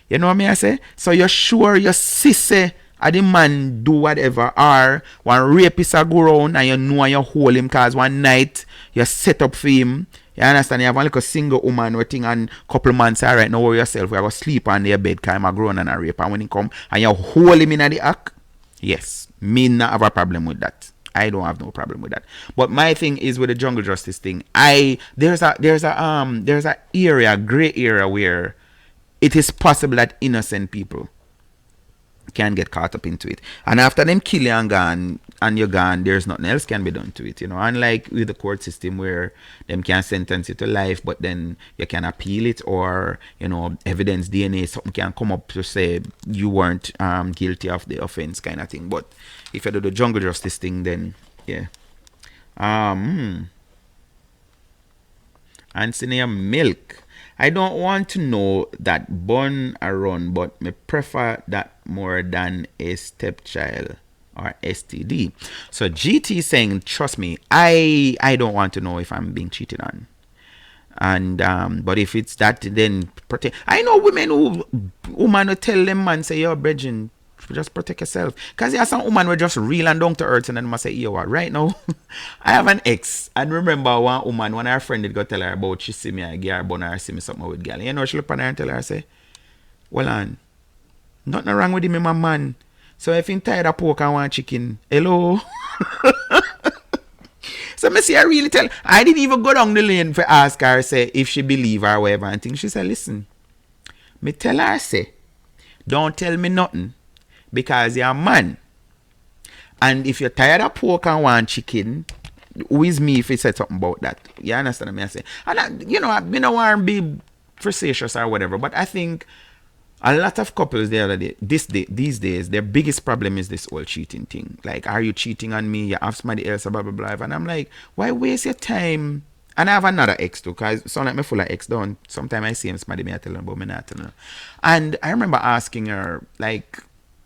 you know what I say? So you're sure your sister or the man do whatever, or one rapist a go around and you know and you hold him cause one night you set up for him. You understand? You have one like a single woman waiting and couple months, all right, now worry yourself. We are going to sleep on their bed because I'm a grown and a rape. And when he come and you hold him in the act, yes, me not have a problem with that. I don't have no problem with that. But my thing is with the jungle justice thing. There's a gray area where it is possible that innocent people can get caught up into it. And after them kill you and you're gone, there's nothing else can be done to it. Unlike with the court system where them can sentence you to life, but then you can appeal it, or evidence DNA, something can come up to say you weren't guilty of the offense kind of thing. But if you do the jungle justice thing, then yeah. Anthony Milk. I don't want to know that born a run, but me prefer that more than a stepchild. or STD. So GT is saying, trust me, I don't want to know if I'm being cheated on. And but if it's that, then protect. I know women who woman will tell them man say, yo, brethren, just protect yourself. Because there are some women who just real and down to earth and then must say, yo, what? Right now, I have an ex. And remember one woman, when her friend did go tell her about she see me, I give her a bun or see me something with girl. You know, she look at her and tell her, say, well, on, nothing wrong with him, my man. So if you're tired of pork and want chicken, hello. So me see, I really tell. I didn't even go down the lane for ask her, say, if she believe her or whatever and things. She said, listen, me tell her, say, don't tell me nothing because you're a man. And if you're tired of pork and want chicken, who is me if he said something about that? You understand what I say? And I, you know, I don't want to be facetious or whatever, but I think a lot of couples these days, their biggest problem is this whole cheating thing. Like, are you cheating on me? You have somebody else, blah, blah, blah. And I'm like, why waste your time? And I have another ex too, because it sound like me full of ex down. Sometimes I see him, somebody may tell him about me not telling her. And I remember asking her, like,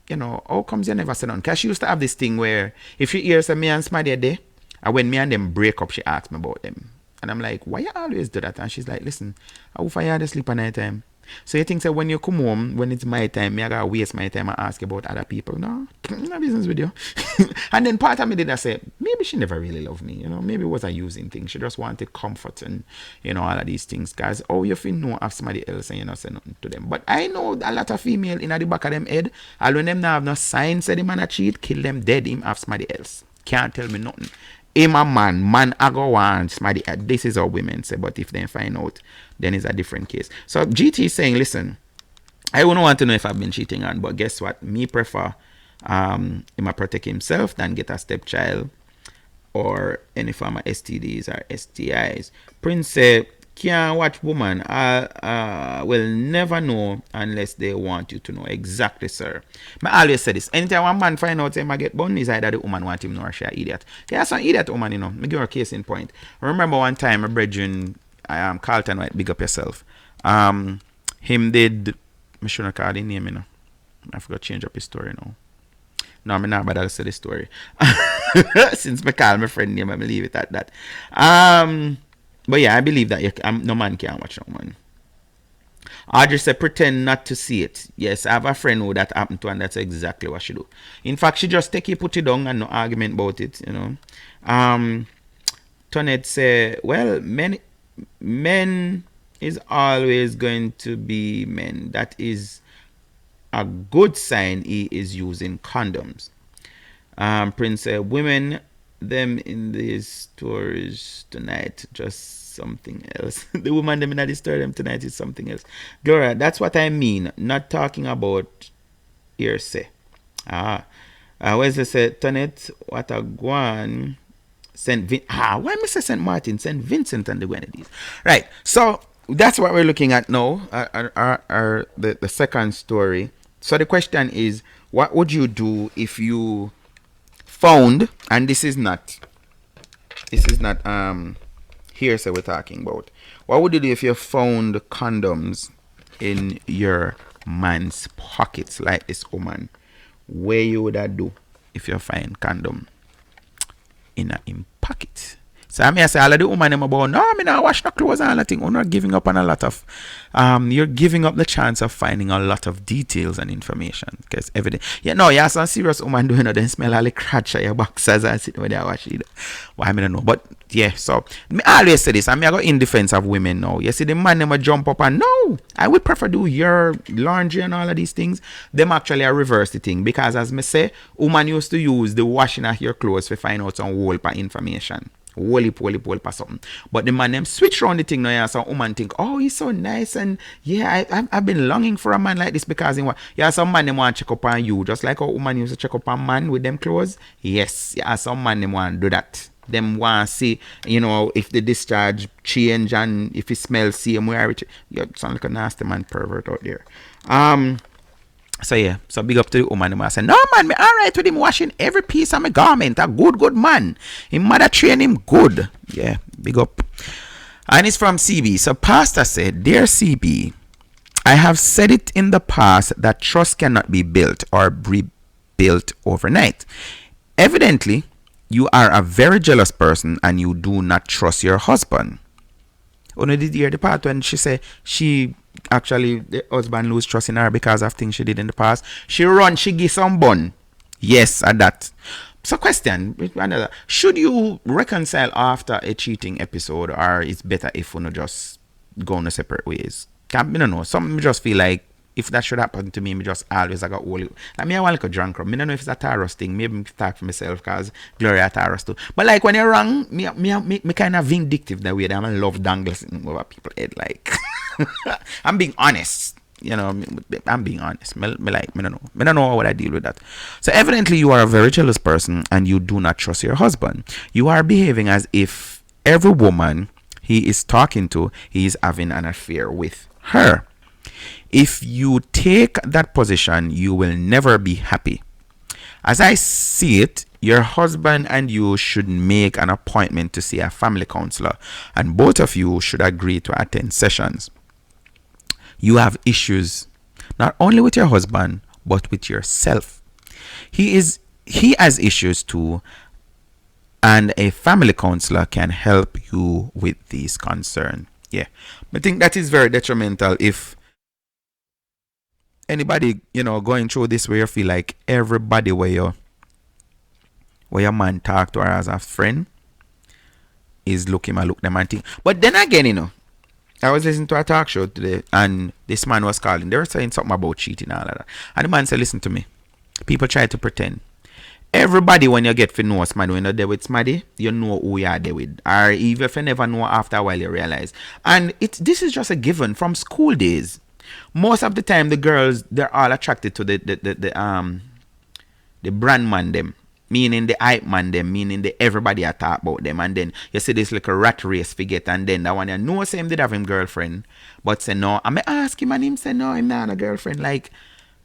you know, how comes you never say nothing? Because she used to have this thing where if she hears me and somebody a day, and when me and them break up, she asks me about them. And I'm like, why you always do that? And she's like, listen, how far you had to sleep at night time? So you think that when you come home, when it's my time, me I gotta waste my time and ask about other people? No, no business with you. And then part of me did I say, maybe she never really loved me, you know, maybe it was a using thing. She just wanted comfort and, you know, all of these things. Guys, oh, you feel know of somebody else and you not say nothing to them. But I know a lot of female in the back of them head, and when them now have no sign say the man a cheat, kill them dead, him have somebody else. Can't tell me nothing. I'm a man I go want somebody. This is how women say, but if they find out, then it's a different case. So GT is saying, listen, I wouldn't want to know if I've been cheating on, but guess what? Me prefer him to protect himself than get a stepchild or any form of STDs or STIs. Prince said, can't watch woman. Will never know unless they want you to know. Exactly, sir. I always say this. Anytime one man find out him get bun, is either the woman want him know or she an idiot. There are some idiot woman, you know. Me give her a case in point. I remember one time a brethren, Carlton White, big up yourself. Him did, I shouldn't call the name, you know. I forgot to change up his story now. No, I'm not bad. I'll say the story. Since I call my friend name, I'm leave it at that. But yeah, I believe that no man can watch no man. Audrey said, pretend not to see it. Yes, I have a friend who that happened to, and that's exactly what she do. In fact, she just take it, put it down, and no argument about it, you know. Tonette say, well, men is always going to be men. That is a good sign he is using condoms. Prince said, women, them in these stories tonight, just something else. The woman them in the story them tonight is something else. Gloria, that's what I mean. Not talking about hearsay. Wesley said, Tonette, what a guan. Why me say St. Martin? St. Vincent and the Grenadines. Right. So that's what we're looking at now. The second story. So the question is, what would you do if you found, and this is not hearsay we're talking about. What would you do if you found condoms in your man's pockets like this woman? Where you would that do if you find condom in pocket? So I say all of the woman them about, no, I not wash no clothes and all that thing. You're not giving up on a lot of you're giving up the chance of finding a lot of details and information. Because evident. Yeah, no, you have some serious woman doing it, then smell all the crotch of your boxers and sit when they watch it. Well, I don't know. But yeah, so I always say this, I go in defense of women now. You see the man them jump up and no, I would prefer do your laundry and all of these things. Them actually reverse the thing. Because as me say, woman used to use the washing of your clothes to find out some whole information. Whole something. But the man them switch around the thing now. Some woman think, oh, he's so nice, and yeah, I've been longing for a man like this because some man them want to check up on you, just like a woman used to check up on man with them clothes. Yes, some man them want to do that. Them want to see, you know, if the discharge change and if it smells same way. You sound like a nasty man pervert out there. So yeah, so big up to the woman. I said, no man, me alright with him washing every piece of my garment. A good man. His mother train him good. Yeah, big up. And it's from CB. So pastor said, dear CB, I have said it in the past that trust cannot be built or built overnight. Evidently, you are a very jealous person and you do not trust your husband. Only did you hear the part when she said she actually, the husband lose trust in her because of things she did in the past? She give some bun. Yes, at that. So question, should you reconcile after a cheating episode, or it's better if we just go in separate ways? I don't know. Some just feel like if that should happen to me, me just always I got all it. Like me, I want like a drunk rum. I don't know if it's a Taurus thing. Maybe I talk for myself because Gloria Taurus too. But like when you're wrong, me kind of vindictive that way. That I love dangling over people's head. Like I'm being honest. You know, I'm being honest. Me don't know what I deal with that. So evidently you are a very jealous person and you do not trust your husband. You are behaving as if every woman he is talking to, he is having an affair with her. If you take that position, you will never be happy. As I see it, your husband and you should make an appointment to see a family counselor, and both of you should agree to attend sessions. You have issues not only with your husband but with yourself. He has issues too, and a family counselor can help you with these concerns. Yeah, I think that is very detrimental if anybody, going through this where you feel like everybody where your man talk to her as a friend is look them and think. But then again, I was listening to a talk show today and this man was calling. They were saying something about cheating and all of that. And the man said, listen to me. People try to pretend. Everybody, when you get to know somebody, when you're there with somebody, you know who you are there with. Or even if you never know, after a while you realize. And this is just a given from school days. Most of the time, the girls, they're all attracted to the brand man them. Meaning the hype man them, meaning the everybody I talk about them, and then you see this like a rat race figure, and then that one you know same did have him girlfriend, but say no. I may ask him and him say no, him not a girlfriend. Like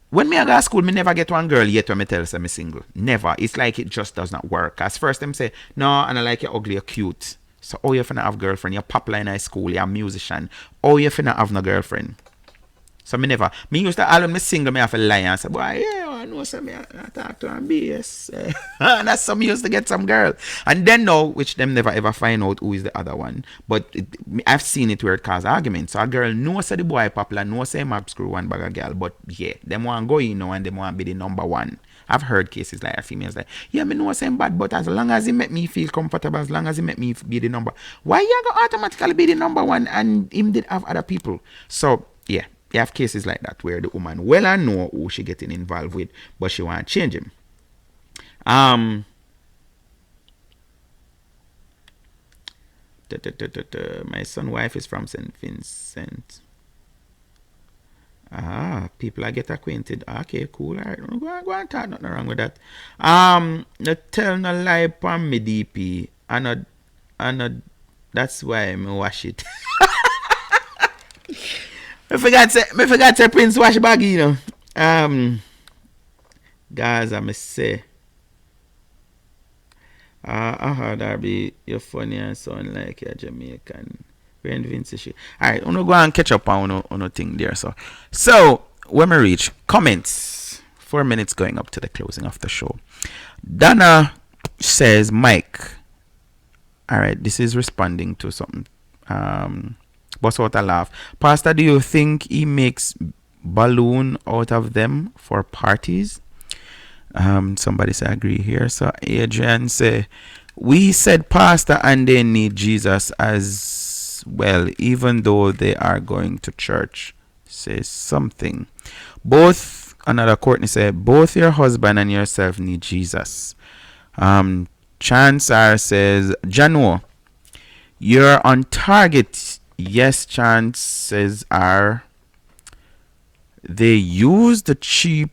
when me I go to school, me never get one girl yet when me tell say me single. Never. It's like it just does not work. As first them say no, and I like you ugly or cute. So oh you finna have girlfriend, you're popular in high school, you're a musician. Oh you finna have no girlfriend. So me never. Me used to all when me single, me have to lie and say, boy, yeah, I know some I talk to and be yes. And that's some used to get some girl. And then now, which them never ever find out who is the other one. But I've seen it where it cause arguments. So a girl knows the boy popular, knows say him screw one bag of girl, but yeah, them want go in now and them want be the number one. I've heard cases like females like, yeah, me know saying bad, but as long as he make me feel comfortable, as long as he make me be the number, why you go automatically be the number one and him did have other people? So yeah. You have cases like that where the woman well and know who she getting involved with, but she want to change him. My son's wife is from St. Vincent. People I get acquainted. Okay, cool. All right, go and talk. Nothing wrong with that. No tell no lie upon me DP. That's why I wash it. I forgot to Prince wash baggy, guys, I must say. Darby, you're funny and sound like you're Jamaican. We're in Vince. Alright, I'm gonna go and catch up on a thing there. So when we reach comments, 4 minutes going up to the closing of the show. Donna says, Mike. Alright, this is responding to something. Bust out a laugh. Pastor, do you think he makes balloon out of them for parties? Somebody say agree here. So Adrian say, we said pastor and they need Jesus as well, even though they are going to church. Says something. Both, another Courtney said, both your husband and yourself need Jesus. Chansar says, Jano, you're on target. Yes, chances are they used to cheat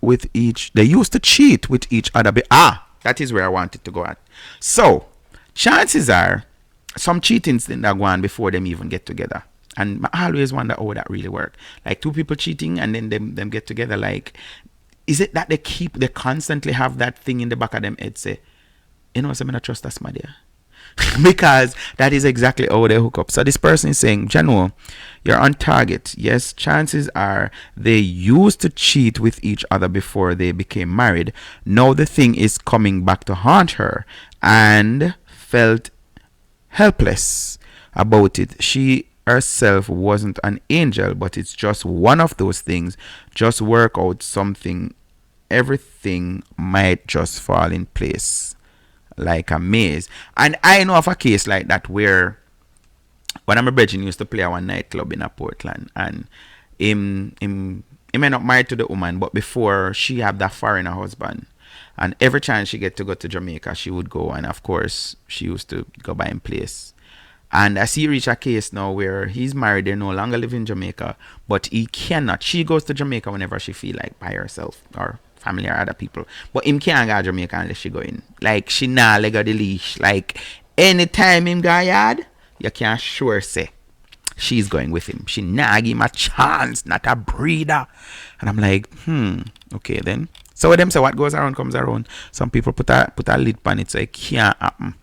with each other. That is where I wanted to go at. So chances are some cheatings didn't go on before them even get together. And I always wonder how that really work. Like two people cheating and then them get together. Like, is it that they constantly have that thing in the back of them head say, so I'm not trust us, my dear. because that is exactly how they hook up. So this person is saying, Jano, you're on target. Yes, chances are they used to cheat with each other before they became married. Now the thing is coming back to haunt her and felt helpless about it. She herself wasn't an angel, but it's just one of those things. Just work out something. Everything might just fall in place like a maze. And I know of a case like that where one of my brethren used to play at one nightclub in a Portland, and him may not married to the woman, but before she had that foreigner husband, and every chance she get to go to Jamaica, she would go, and of course she used to go by him place. And I see reach a case now where he's married, they no longer live in Jamaica, but he cannot. She goes to Jamaica whenever she feel like by herself or family or other people. But him can't go to Jamaica unless she go in. Like she nah leg of the leash. Like anytime him go yard, you can sure say she's going with him. She nah give him a chance, not a breeder. And I'm like, okay then. So with them say what goes around comes around. Some people put a lid on it so it can't happen,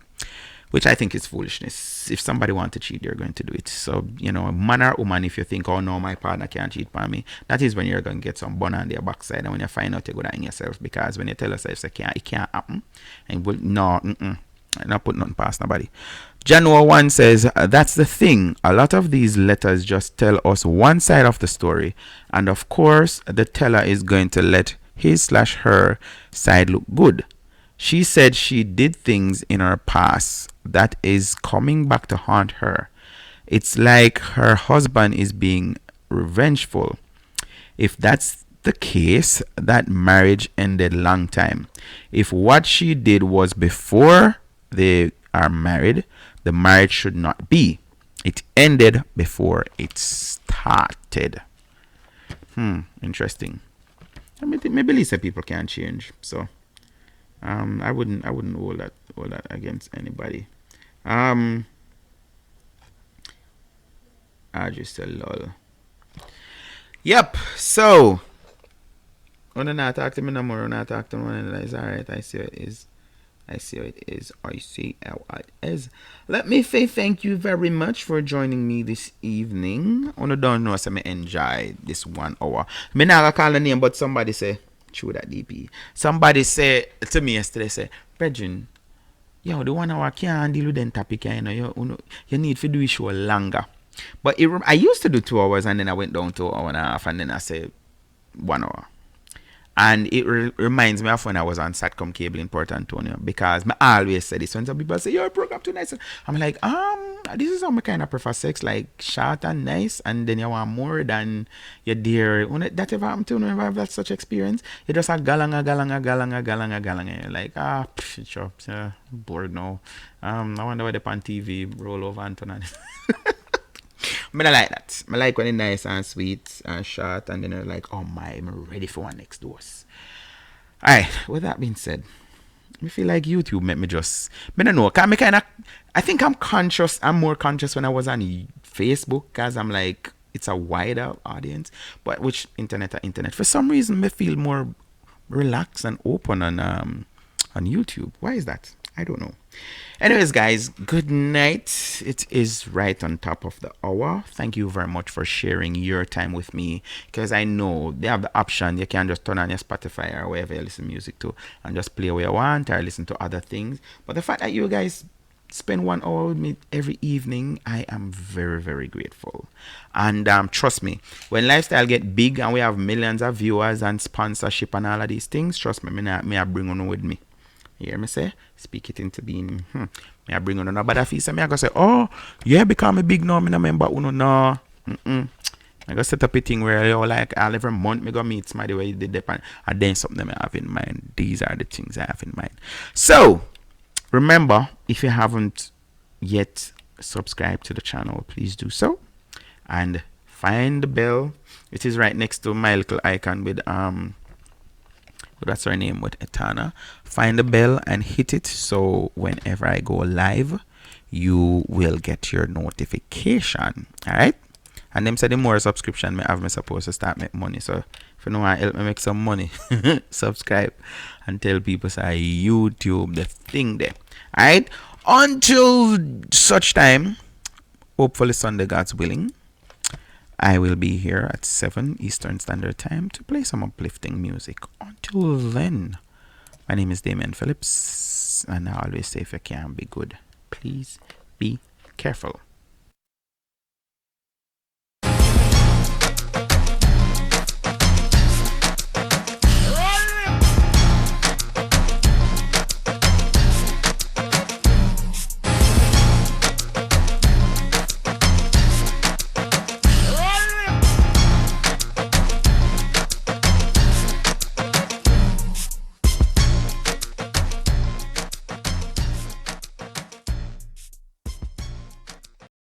which I think is foolishness. If somebody wants to cheat, they're going to do it. So, man or woman, if you think, oh no, my partner can't cheat on me, that is when you're going to get some bun on their backside. And when you find out, you're going to hang yourself. Because when you tell yourself it can't happen, and not put nothing past nobody. January 1 says, that's the thing. A lot of these letters just tell us one side of the story. And of course, the teller is going to let his/her side look good. She said she did things in her past that is coming back to haunt her. It's like her husband is being revengeful. If that's the case, that marriage ended long time. If what she did was before they are married, the marriage should not be. It ended before it started. Interesting. Maybe Lisa people can change. So I wouldn't hold that against anybody. I just a lol. Yep. So when not talk to me no more, not talk to me. It's alright. I see how it is. I see how it is. Let me say thank you very much for joining me this evening. I don't know if I enjoy this 1 hour. Me not call the name, but somebody say, through that DP. Somebody say to me yesterday, say, Brethren, the 1 hour can't deal with that topic, you need to do it show longer. But I used to do 2 hours, and then I went down to 1 hour and a half, and then I said 1 hour. And it reminds me of when I was on Satcom Cable in Port Antonio, because I always say this when some people say, your program too nice. I'm like, this is how I kind of prefer sex, like short and nice, and then you want more than your dear. When that ever happened to you, never have that such experience. You just a galanga. And you're like, sure, bored now. I wonder why they on TV roll over Antonio. I don't like that. I like when it's nice and sweet and short, and then you're like, oh my, I'm ready for one next dose. Alright, with that being said, I feel like YouTube made me just, I don't know, I think I'm more conscious when I was on Facebook, because I'm like, it's a wider audience, but which internet. For some reason, I feel more relaxed and open on YouTube. Why is that? I don't know. Anyways, guys, good night. It is right on top of the hour. Thank you very much for sharing your time with me, because I know they have the option. You can just turn on your Spotify or wherever you listen to music to and just play where you want or listen to other things. But the fact that you guys spend 1 hour with me every evening, I am very, very grateful. And trust me, when lifestyle get big and we have millions of viewers and sponsorship and all of these things, trust me, I bring on with me. You hear me say? Speak it into being. Me I bring on no bad fees. Me I go say, oh, yeah, become a big no. Me no member uno no. I go set up a thing where like every month me go meet somebody where they depend, and then something I have in mind. These are the things I have in mind. So remember, if you haven't yet subscribed to the channel, please do so, and find the bell. It is right next to my little icon with that's her name, with Etana. Find the bell and hit it, so whenever I go live, you will get your notification. Alright? And them say the more subscription I have, me supposed to start make money. So if you know want to help me make some money, subscribe and tell people say YouTube the thing there. Alright? Until such time, hopefully Sunday, God's willing, I will be here at 7 Eastern Standard Time to play some uplifting music. Until then, my name is Damien Phillips, and I always say if you can be good, please be careful.